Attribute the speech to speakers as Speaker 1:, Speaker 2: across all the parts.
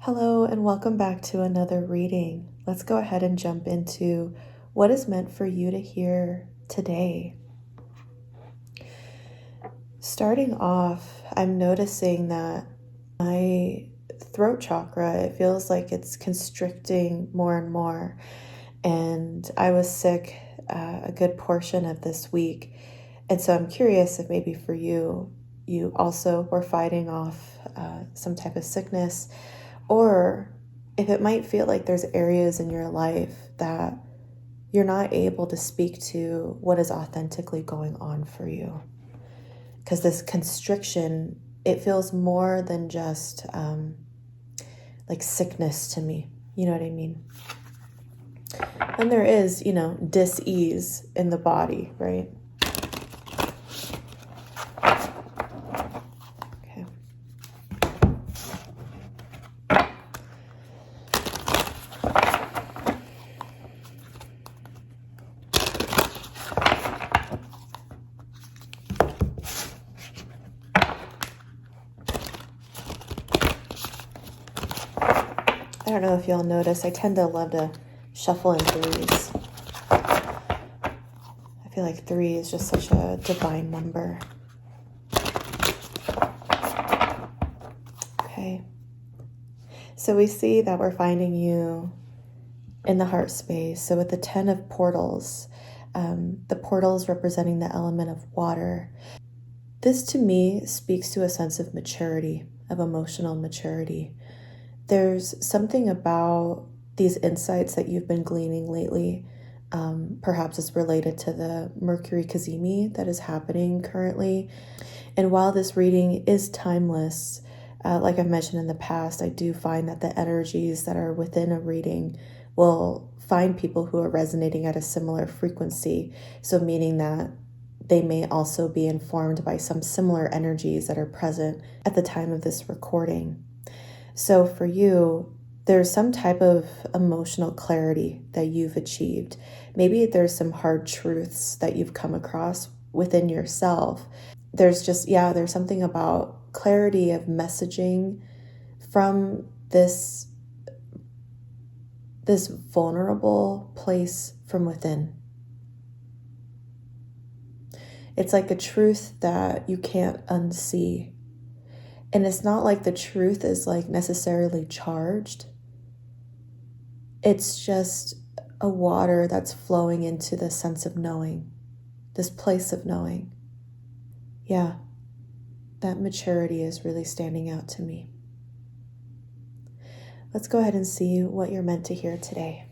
Speaker 1: Hello, and welcome back to another reading. Let's go ahead and jump into what is meant for you to hear today. Starting off, I'm noticing that my throat chakra, it feels like it's constricting more and more. And I was sick a good portion of this week. And so I'm curious if maybe for you, you also were fighting off some type of sickness, or if it might feel like there's areas in your life that you're not able to speak to what is authentically going on for you. Because this constriction, it feels more than just like sickness to me. You know what I mean? And there is, dis-ease in the body, right? Okay. I don't know if y'all notice, I tend to love to shuffle in threes. I feel like 3 is just such a divine number. Okay. So we see that we're finding you in the heart space. So with the 10 of portals, the portals representing the element of water. This to me speaks to a sense of maturity, of emotional maturity. There's something about these insights that you've been gleaning lately. Perhaps it's related to the Mercury Cazimi that is happening currently. And while this reading is timeless, like I've mentioned in the past, I do find that the energies that are within a reading will find people who are resonating at a similar frequency. So meaning that they may also be informed by some similar energies that are present at the time of this recording. So for you, there's some type of emotional clarity that you've achieved. Maybe there's some hard truths that you've come across within yourself. There's something about clarity of messaging from this vulnerable place from within. It's like a truth that you can't unsee. And it's not like the truth is like necessarily charged. It's just a water that's flowing into this sense of knowing, this place of knowing. Yeah, that maturity is really standing out to me. Let's go ahead and see what you're meant to hear today.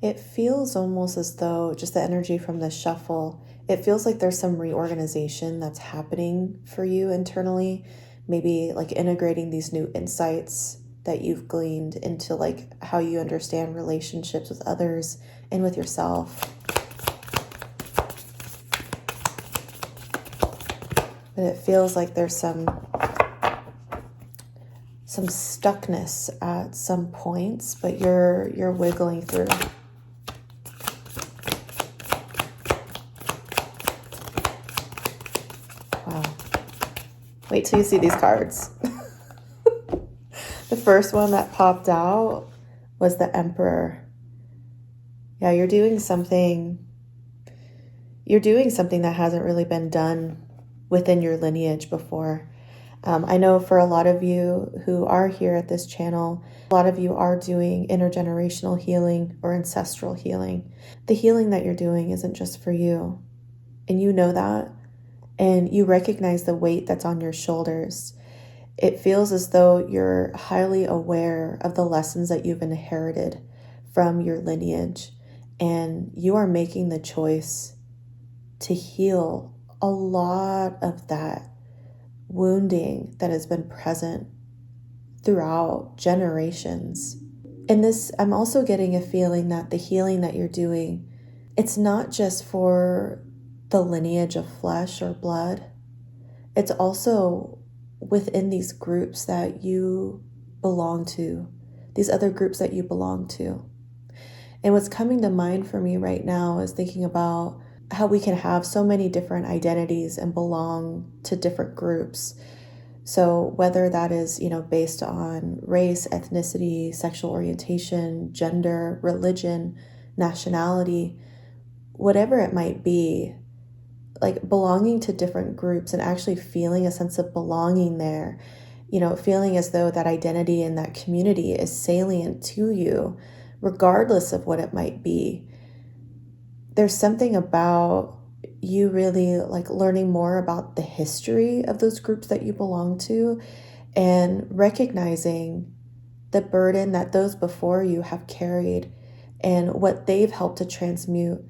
Speaker 1: It feels almost as though, just the energy from the shuffle, it feels like there's some reorganization that's happening for you internally, maybe like integrating these new insights that you've gleaned into like how you understand relationships with others and with yourself. But it feels like there's some stuckness at some points, but you're wiggling through. Wow. Wait till you see these cards. The first one that popped out was the Emperor. Yeah, you're doing something that hasn't really been done within your lineage before. I know for a lot of you who are here at this channel, a lot of you are doing intergenerational healing or ancestral healing. The healing that you're doing isn't just for you, and you know that, and you recognize the weight that's on your shoulders. It feels as though you're highly aware of the lessons that you've inherited from your lineage, and you are making the choice to heal a lot of that wounding that has been present throughout generations. In this, I'm also getting a feeling that the healing that you're doing, it's not just for the lineage of flesh or blood. It's also within these groups that you belong to, these other groups that you belong to. And what's coming to mind for me right now is thinking about how we can have so many different identities and belong to different groups. So whether that is, based on race, ethnicity, sexual orientation, gender, religion, nationality, whatever it might be, like belonging to different groups and actually feeling a sense of belonging there, feeling as though that identity and that community is salient to you, regardless of what it might be. There's something about you really like learning more about the history of those groups that you belong to and recognizing the burden that those before you have carried and what they've helped to transmute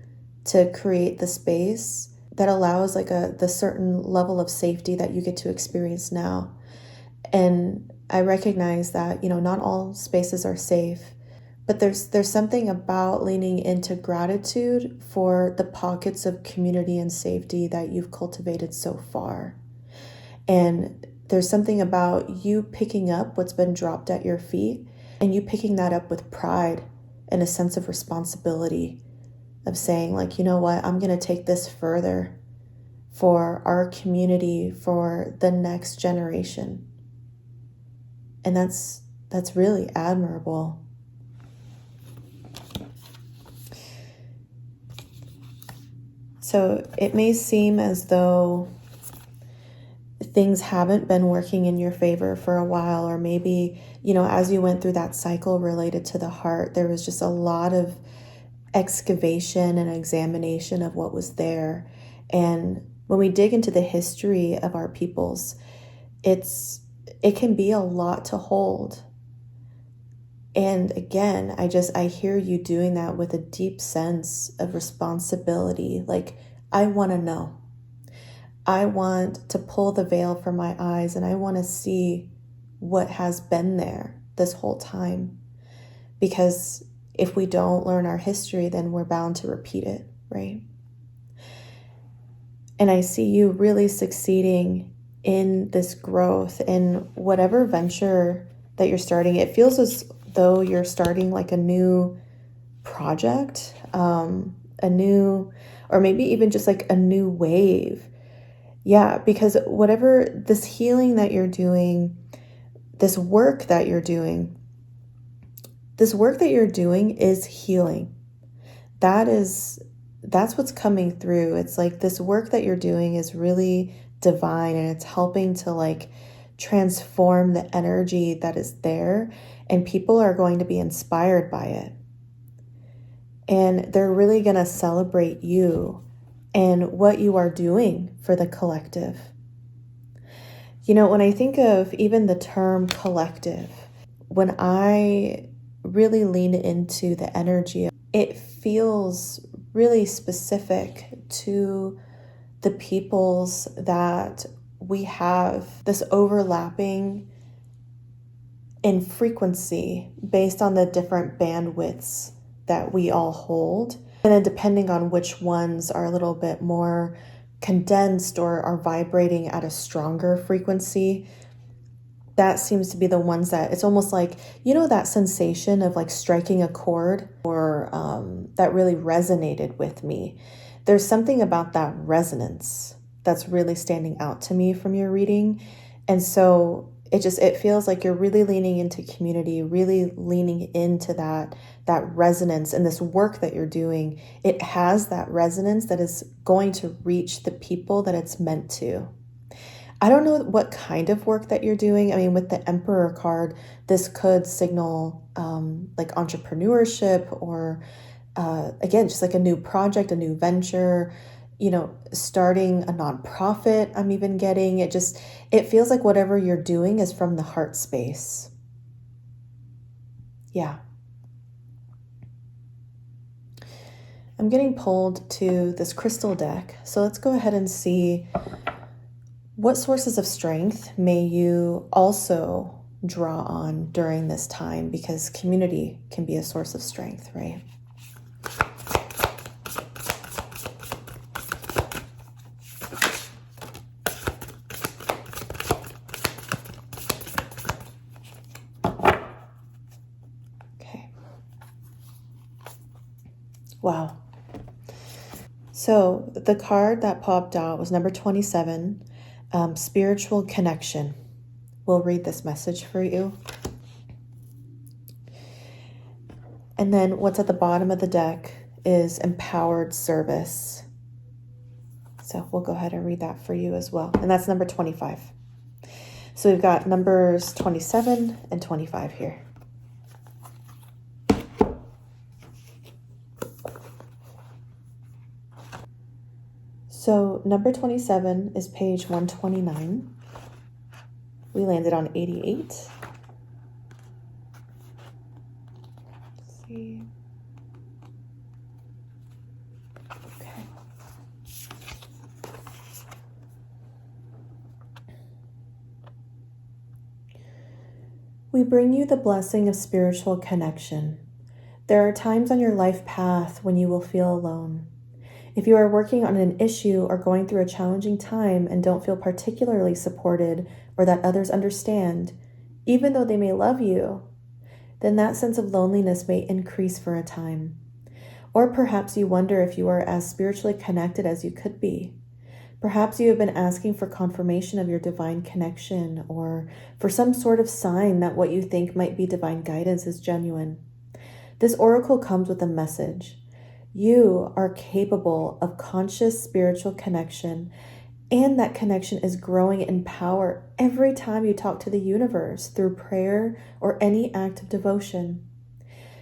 Speaker 1: to create the space that allows like the certain level of safety that you get to experience now. And I recognize that, not all spaces are safe, but there's something about leaning into gratitude for the pockets of community and safety that you've cultivated so far. And there's something about you picking up what's been dropped at your feet and you picking that up with pride and a sense of responsibility of saying like, you know what, I'm going to take this further for our community, for the next generation. And that's really admirable. So it may seem as though things haven't been working in your favor for a while, or maybe, as you went through that cycle related to the heart, there was just a lot of excavation and examination of what was there. And when we dig into the history of our peoples, it can be a lot to hold. And again, I hear you doing that with a deep sense of responsibility. Like, I want to know. I want to pull the veil from my eyes and I want to see what has been there this whole time. Because if we don't learn our history, then we're bound to repeat it, right? And I see you really succeeding in this growth in whatever venture that you're starting. It feels as though you're starting like a new project, a new, or maybe even just like a new wave. Yeah, because whatever this healing that you're doing, this work that you're doing is healing. That's what's coming through. It's like this work that you're doing is really divine and it's helping to like transform the energy that is there, and people are going to be inspired by it. And they're really going to celebrate you and what you are doing for the collective. When I think of even the term collective, when I really lean into the energy, it feels really specific to the peoples that we have this overlapping in frequency based on the different bandwidths that we all hold. And then depending on which ones are a little bit more condensed or are vibrating at a stronger frequency, that seems to be the ones that it's almost like, that sensation of like striking a chord or that really resonated with me. There's something about that resonance that's really standing out to me from your reading. And so it feels like you're really leaning into community, really leaning into that resonance, and this work that you're doing. It has that resonance that is going to reach the people that it's meant to. I don't know what kind of work that you're doing. I mean, with the Emperor card, this could signal like entrepreneurship or again, just like a new project, a new venture, starting a nonprofit. I'm even getting it feels like whatever you're doing is from the heart space. Yeah. I'm getting pulled to this crystal deck. So let's go ahead and see what sources of strength may you also draw on during this time, because community can be a source of strength, right? Wow. So the card that popped out was number 27, spiritual connection. We'll read this message for you. And then what's at the bottom of the deck is empowered service. So we'll go ahead and read that for you as well. And that's number 25. So we've got numbers 27 and 25 here. So number 27 is page 129. We landed on 88. Let's see. Okay. We bring you the blessing of spiritual connection. There are times on your life path when you will feel alone. If you are working on an issue or going through a challenging time and don't feel particularly supported or that others understand, even though they may love you, then that sense of loneliness may increase for a time. Or perhaps you wonder if you are as spiritually connected as you could be. Perhaps you have been asking for confirmation of your divine connection or for some sort of sign that what you think might be divine guidance is genuine. This oracle comes with a message. You are capable of conscious spiritual connection, and that connection is growing in power every time you talk to the universe through prayer or any act of devotion.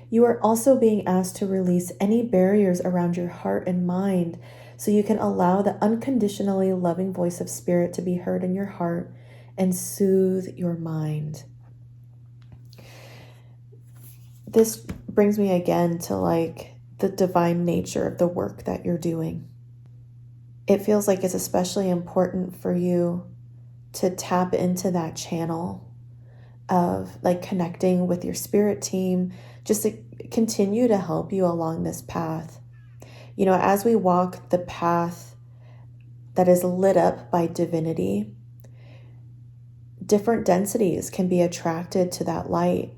Speaker 1: You are also being asked to release any barriers around your heart and mind so you can allow the unconditionally loving voice of spirit to be heard in your heart and soothe your mind. This brings me again to the divine nature of the work that you're doing. It feels like it's especially important for you to tap into that channel of connecting with your spirit team, just to continue to help you along this path. You know, as we walk the path that is lit up by divinity, different densities can be attracted to that light.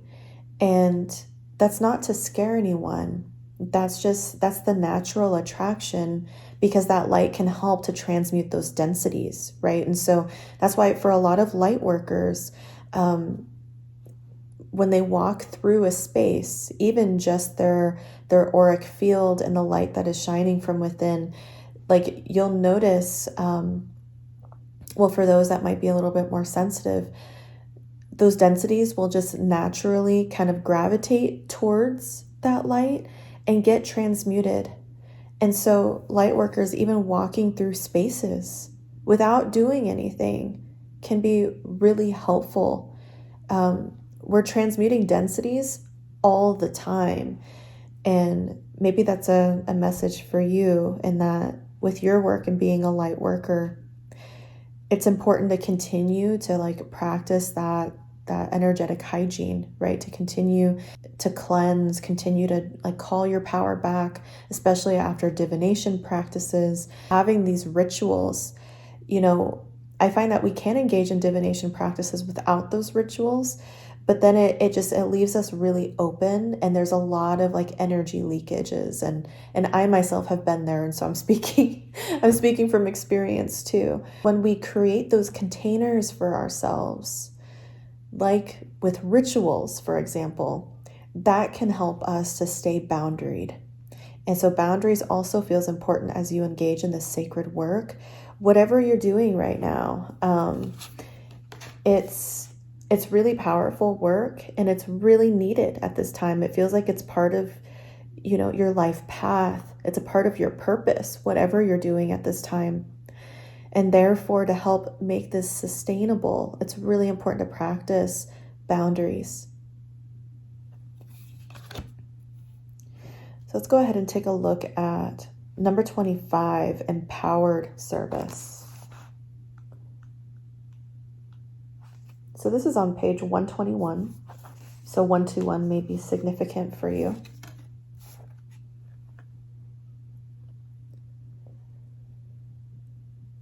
Speaker 1: And that's not to scare anyone. That's the natural attraction, because that light can help to transmute those densities, right? And so that's why for a lot of light workers, when they walk through a space, even just their auric field and the light that is shining from within, you'll notice, for those that might be a little bit more sensitive, those densities will just naturally kind of gravitate towards that light and get transmuted. And so light workers, even walking through spaces without doing anything, can be really helpful. We're transmuting densities all the time. And maybe that's a message for you, in that with your work and being a light worker, it's important to continue to practice that energetic hygiene, right? To continue to cleanse, continue to call your power back, especially after divination practices, having these rituals. You know, I find that we can engage in divination practices without those rituals, but then it leaves us really open, and there's a lot of energy leakages, and I myself have been there, and so I'm speaking from experience too. When we create those containers for ourselves, like with rituals, for example, that can help us to stay boundaried. And so boundaries also feels important as you engage in this sacred work. Whatever you're doing right now, it's really powerful work, and it's really needed at this time. It feels like it's part of, your life path. It's a part of your purpose, whatever you're doing at this time. And therefore, to help make this sustainable, it's really important to practice boundaries. So let's go ahead and take a look at number 25, empowered service. So this is on page 121. So 121 may be significant for you.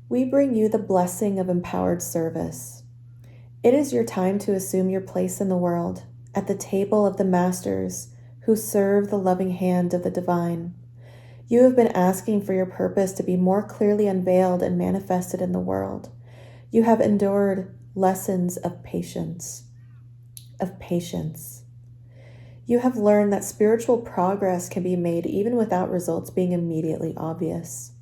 Speaker 1: We bring you the blessing of empowered service. It is your time to assume your place in the world, at the table of the masters who serve the loving hand of the divine. You have been asking for your purpose to be more clearly unveiled and manifested in the world. You have endured lessons of patience. You have learned that spiritual progress can be made even without results being immediately obvious.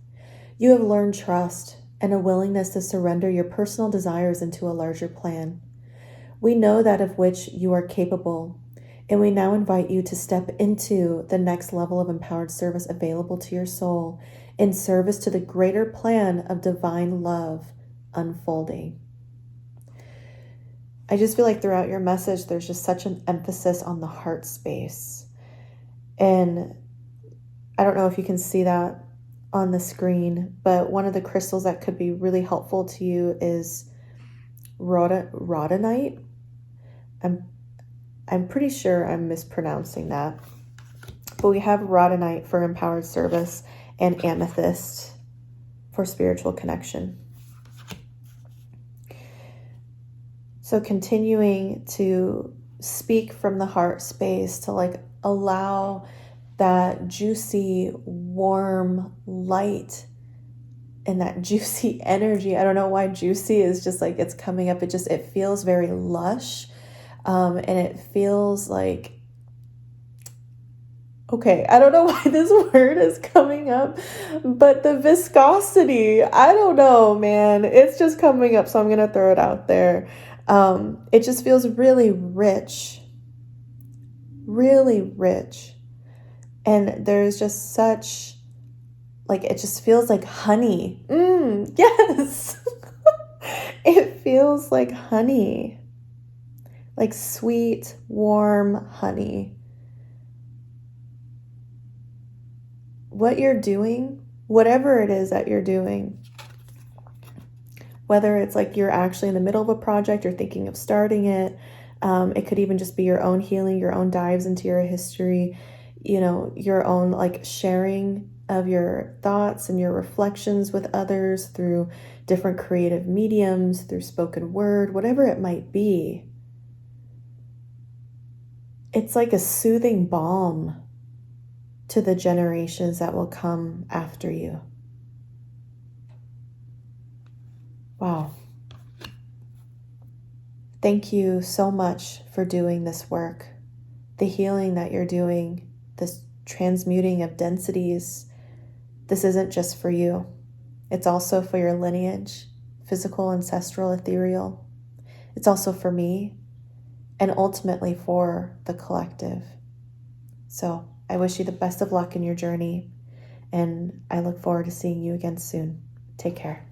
Speaker 1: You have learned trust and a willingness to surrender your personal desires into a larger plan. We know that of which you are capable, and we now invite you to step into the next level of empowered service available to your soul in service to the greater plan of divine love unfolding. I just feel like throughout your message, there's just such an emphasis on the heart space. And I don't know if you can see that on the screen, but one of the crystals that could be really helpful to you is rhodonite. I'm pretty sure I'm mispronouncing that. But we have rhodonite for empowered service and amethyst for spiritual connection. So continuing to speak from the heart space to like allow that juicy, warm light and that juicy energy. I don't know why juicy is just like it's coming up. It feels very lush. And it feels like, okay, I don't know why this word is coming up, but the viscosity, I don't know, man. It's just coming up, so I'm going to throw it out there. It just feels really rich. Really rich. And there's just such, like, it just feels like honey. Yes. It feels like honey. Like sweet, warm honey. What you're doing, whatever it is that you're doing, whether it's like you're actually in the middle of a project, you're thinking of starting it, it could even just be your own healing, your own dives into your history, your own like sharing of your thoughts and your reflections with others through different creative mediums, through spoken word, whatever it might be. It's like a soothing balm to the generations that will come after you. Wow. Thank you so much for doing this work. The healing that you're doing, this transmuting of densities, this isn't just for you. It's also for your lineage, physical, ancestral, ethereal. It's also for me, and ultimately for the collective. So I wish you the best of luck in your journey, and I look forward to seeing you again soon. Take care.